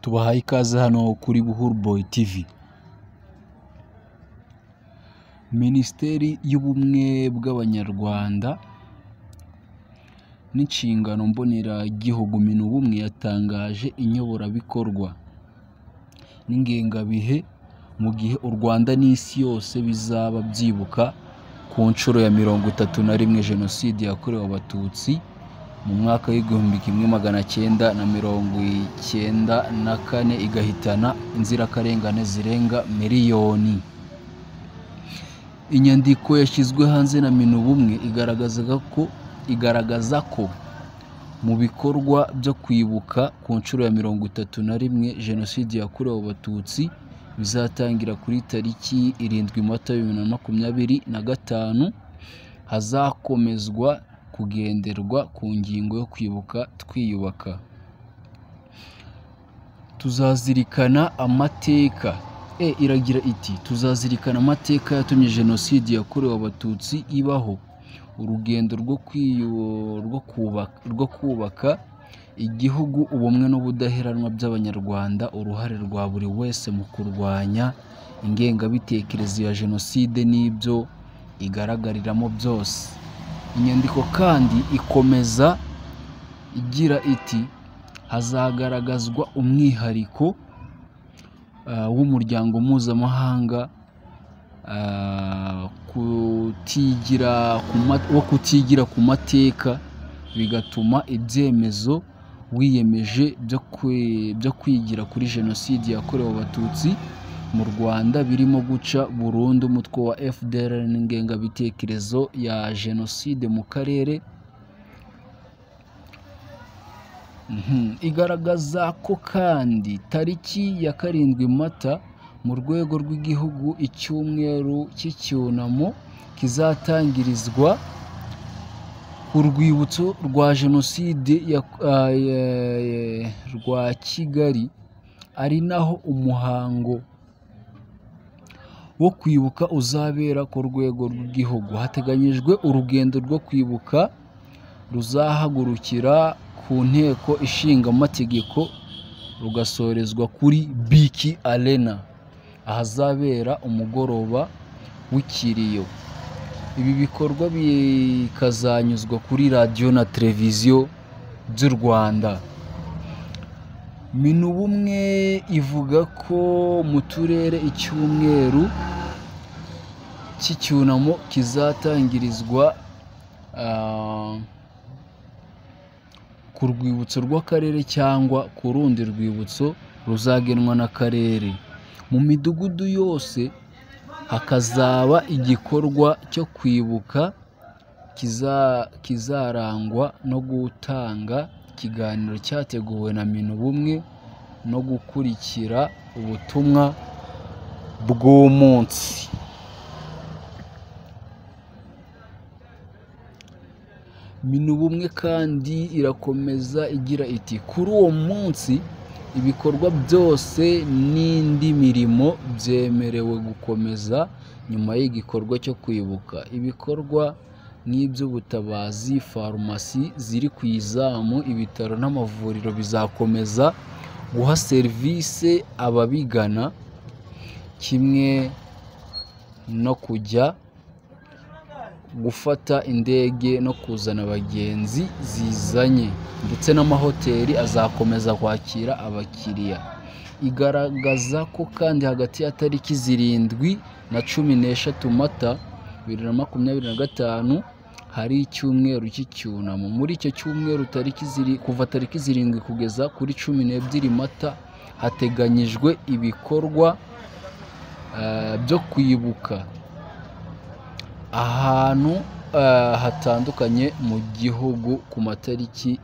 tubahaye ikaze hano kuri Buhuru Boy TV. Minisiteri y'Ubumwe bw'Abanyarwanda n'inshingano mboneragihugu Minubumwe yatangaje inyoborabikorwa n'ingengabihe mu gihe u Rwanda n'isi yose bizaba byibuka ku nshuro ya 31 Jenoside yakorewe Abatutsi mu mwaka w'1994 igahitana inzirakarengane zirenga miliyoni. Inyandiko yashyizwe hanze na Minubumwe igaragaza ko mu bikorwa byo kwibuka ku nshuro ya 31 Jenoside yakorewe Abatutsi bizatangira kuri tariki 7 Mata 2025 hazakomezwa kugenderwa ku ngingo yo kwibuka twiyubaka. Tuzazirikana amateka iragira iti tuzazirikana amateka yatumye Jenoside yakorewe Abatutsi ibaho, urugendo rwo kubaka igihugu, ubumwe n'ubudaheranwa by'Abanyarwanda, uruhare rwa buri wese mu kurwanya ingengabitekerezo ya Jenoside n'ibyo igaragariramo byose. Inyandiko kandi ikomeza igira iti hazagaragazwa umwihariko w'umuryango mpuzamahanga kutigira ku mateka bigatuma ibyemezo wiyemeje byo kwigira kuri Jenoside yakorewe Abatutsi mu Rwanda birimo guca burundu umutwe wa FDR n'ingengabitekerezo ya Jenoside mu karere. Igaragaza ko kandi tariki ya 7 Mata mu rwego rw'igihugu icyumweru cy'icyunamo kizatangirizwa ku rwibutso rwa Jenoside rwa Kigali, ari naho umuhango wo kwibuka uzabera ku rwego rw'igihugu. Hateganyijwe urugendo rwo kwibuka ruzahagurukira ku nteko ishinga amategeko rugasorezwa kuri BK Arena ahazabera umugoroba w'ikiriyo. Ibi bikorwa bikazanyuzwa kuri radio na televiziyo by'u Rwanda. Minubumwe ivuga ko mu turere icyumweru cy'icyunamo kizatangirizwa ku rwibutso rw'akarere cyangwa ku rundi rwibutso ruzagenwa n'akarere. Mu midugudu yose hakazaba igikorwa cyo kwibuka kizarangwa no gutanga ikiganiro cyateguwe na Minubumwe no gukurikira ubutumwa bw'umunsi. Minubumwe kandi irakomeza igira iti kuri uwo munsi ibikorwa byose n'indi mirimo byemerewe gukomeza nyuma y'igikorwa cyo kwibuka. Ibikorwa nk'iby'ubutabazi, farumasi ziri ku izamu, ibitaro n'amavuriro bizakomeza guha serivisi ababigana, kimwe no kujya gufata indege no kuzana abagenzi zizanye, ndetse n'amahoteli azakomeza kwakira abakiriya. Igaragaza ko kandi hagati ya tariki 7 na 13 Mata 2025 hari icyumweru cy'icyunamo. Muri icyo cyumweru kuva tariki 7 kugeza kuri 12 Mata hateganyijwe ibikorwa byo kwibuka ahantu hatandukanye mu gihugu ku matariki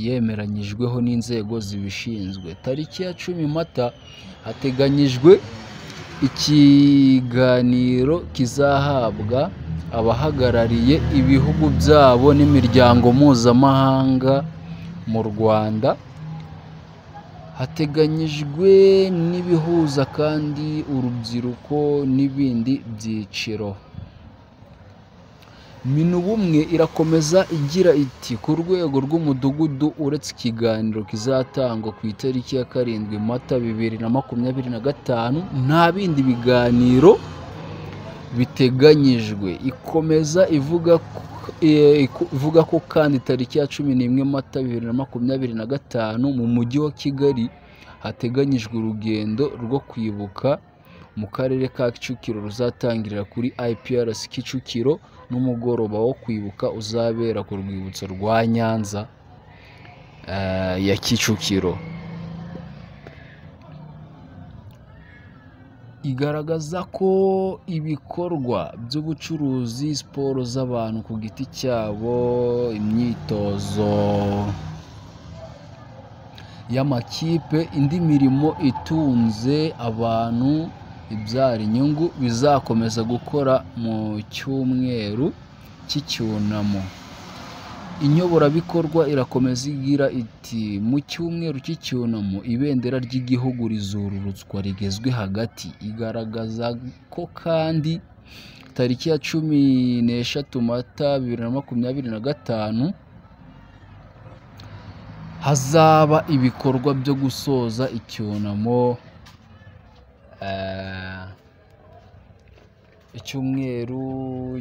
yemeranyijweho n'inzego zibishinzwe. Tariki ya 10 Mata hateganyijwe ikiganiro kizahabwa abahagarariye ibihugu byabo n'imiryango mpuzamahanga mu Rwanda. Hateganyijwe n'ibihuza kandi urubyiruko n'ibindi byiciro. Minubumwe irakomeza igira iti ku rwego rw'umudugudu uretse ikiganiro kizatangwa ku itariki ya 7 Mata 2025 nta bindi biganiro biteganyijwe. Ikomeza ivuga ko kandi tariki ya 11 Mata 2025 mu mujyi wa Kigali hateganyijwe urugendo rwo kwibuka mu karere ka Kicukiro ruzatangirira kuri IPRC Kicukiro n'umugoroba wo kwibuka uzabera ku rwibutso rwa Nyanza ya Kicukiro. Igaragaza ko ibikorwa by'ubucuruzi, siporo z'abantu ku giti cyabo, imyitozo y'amakipe, indi mirimo itunze abantu ibyara inyungu bizakomeza gukora mu cyumweru cy'icyunamo. Inyoborabikorwa irakomeza igira iti mu cyumweru cy'icyunamo ibendera ry'igihugu rizururutswa rigezwe hagati. Igaragaza ko kandi tariki ya 13 Mata 2025 hazaba ibikorwa byo gusoza icyunamo. Icyumweru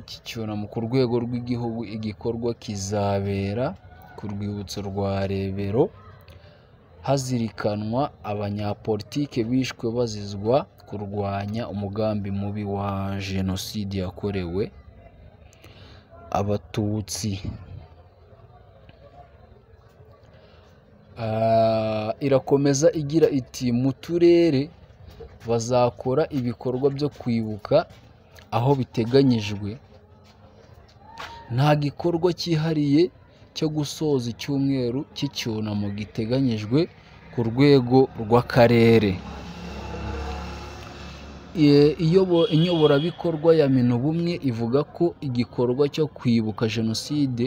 cy'icyunamo ku rwego rw'igihugu, igikorwa kizabera ku rwibutso rwa Rebero hazirikanwa abanyapolitike bishwe bazizwa kurwanya umugambi mubi wa Jenoside yakorewe Abatutsi. Irakomeza igira iti mu turere bazakora ibikorwa byo kwibuka aho biteganyijwe. Nta gikorwa cyihariye cyo gusoza icyumweru cy'icyunamo giteganyijwe ku rwego rw'akarere. Inyoborabikorwa ya Minubumwe ivuga ko igikorwa cyo kwibuka Jenoside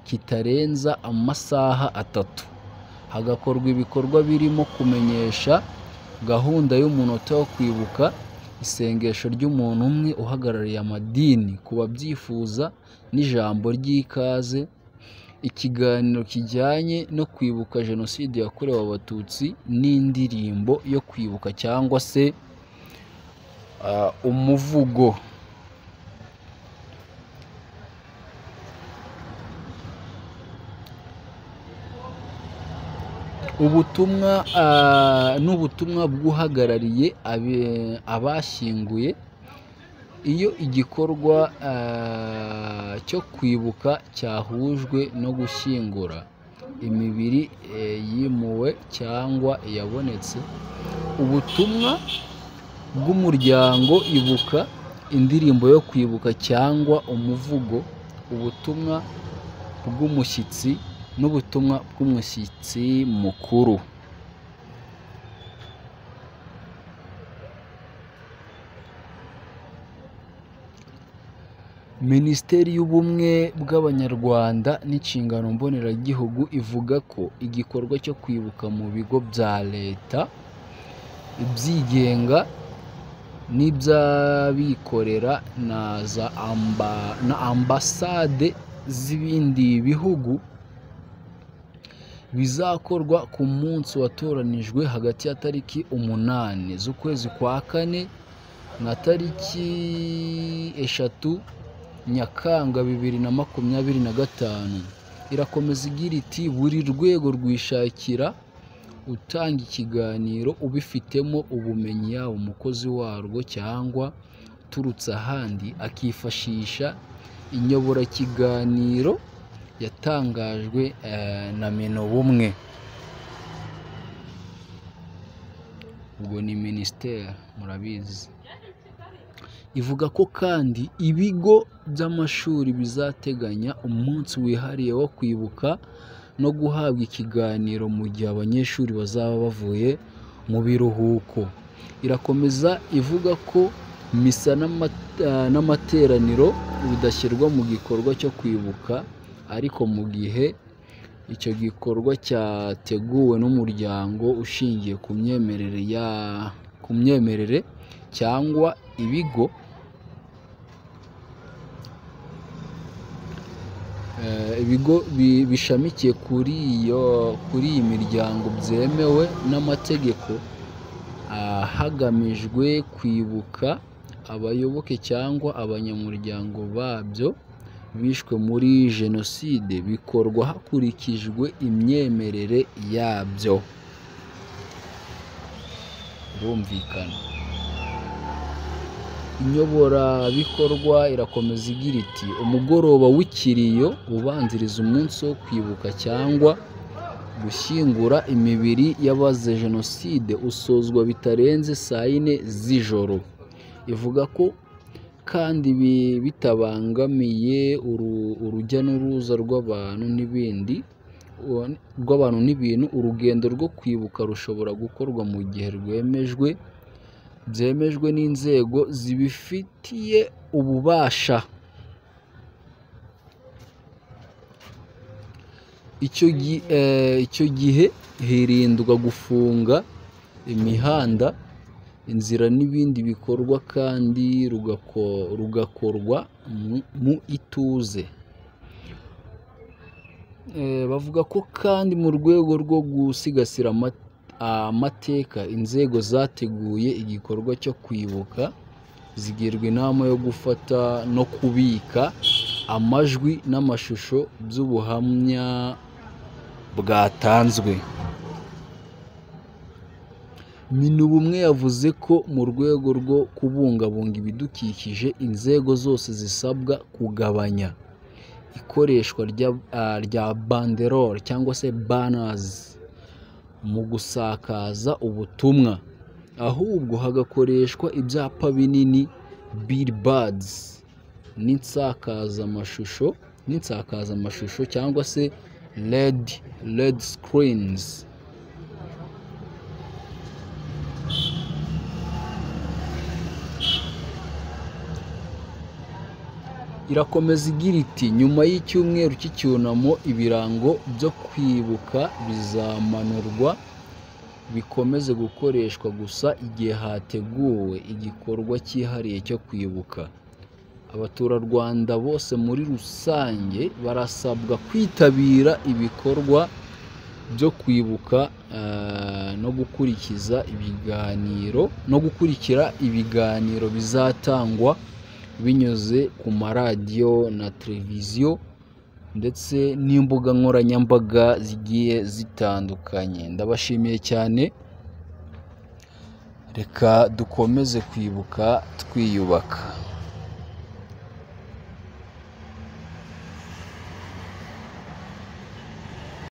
kitarenza amasaha 3. Hagakorwa ibikorwa birimo kumenyesha gahunda y'umunota wo kwibuka, isengesho ry'umuntu umwe uhagarariye amadini ku babyifuza n'ijambo ry'ikaze, ikiganiro kijyanye no kwibuka Jenoside yakorewe Abatutsi n'indirimbo yo kwibuka cyangwa se umuvugo. Ubutumwa n'ubutumwa bw'uhagarariye abashyinguye. Iyo igikorwa cyo kwibuka cyahujwe no gushyingura imibiri yimuwe cyangwa yabonetse, ubutumwa bw'umuryango ibuka, indirimbo yo kwibuka cyangwa umuvugo, ubutumwa bw'umushyitsi n'ubutumwa bw'umushyitsi mukuru. Minisiteri y'Ubumwe bw'Abanyarwanda n'Inshingano Mboneragihugu ivuga ko igikorwa cyo kwibuka mu bigo bya leta, ibyigenga n'iby'abikorera na ambasade z'ibindi bihugu bizakorwa ku munsi watoranijwe hagati ya tariki 8 z'ukwezi kwa 4 na tariki 3 Nyakanga 2025. Irakomeza igira iti buri rwego rwishakira utanga ikiganiro ubifitemo ubumenyi, yaba umukozi warwo cyangwa uturutse ahandi, akifashisha inyoborakiganiro yatangajwe na Minubumwe. Ubwo ni minisiteri murabizi. Ivuga ko kandi ibigo by'amashuri bizateganya umunsi wihariye wo kwibuka no guhabwa ikiganiro mu gihe abanyeshuri bazaba bavuye mu biruhuko. Irakomeza ivuga ko misa n'amateraniro bidashyirwa mu gikorwa cyo kwibuka, ariko mu gihe icyo gikorwa cyateguwe n'umuryango ushingiye ku myemerere cyangwa ibigo ibigo bishamikiye kuri iyi miryango byemewe n'amategeko hagamijwe kwibuka abayoboke cyangwa abanyamuryango babyo bishwe muri jenoside bikorwa hakurikijwe imyemerere yabyo. Birumvikana. Inyoborabikorwa irakomeza igira iti umugoroba w'ikiriyo ubanziriza umunsi wo kwibuka cyangwa gushyingura imibiri y'abazize jenoside usozwa bitarenze saa 4 z'ijoro. Ivuga ko kandi bitabangamiye urujya n'uruza rw'abantu n'ibintu urugendo rwo kwibuka rushobora gukorwa mu gihe byemejwe n'inzego zibifitiye ububasha. Icyo gihe hirindwa gufunga imihanda, inzira n'ibindi bikorwa kandi rugakorwa mu ituze. Bavuga ko kandi mu rwego rwo gusigasira amateka inzego zateguye igikorwa cyo kwibuka zigirwa inama yo gufata no kubika amajwi n'amashusho by'ubuhamya bwatanzwe. Minubumwe yavuze ko mu rwego rwo kubungabunga ibidukikije inzego zose zisabwa kugabanya ikoreshwa rya banderole cyangwa se banners mu gusakaza ubutumwa, ahubwo hagakoreshwa ibyapa binini billboards n'insakazamashusho cyangwa se LED screens. Irakomeza igira iti nyuma y'icyumweru cy'icyunamo ibirango byo kwibuka bizamanurwa bikomeze gukoreshwa gusa igihe hateguwe igikorwa cyihariye cyo kwibuka. Abaturarwanda bose muri rusange barasabwa kwitabira ibikorwa byo kwibuka no gukurikira ibiganiro bizatangwa binyuze ku maradiyo na televiziyo ndetse n'imbuga nkoranyambaga zigiye zitandukanye. Ndabashimiye cyane, reka dukomeze kwibuka twiyubaka.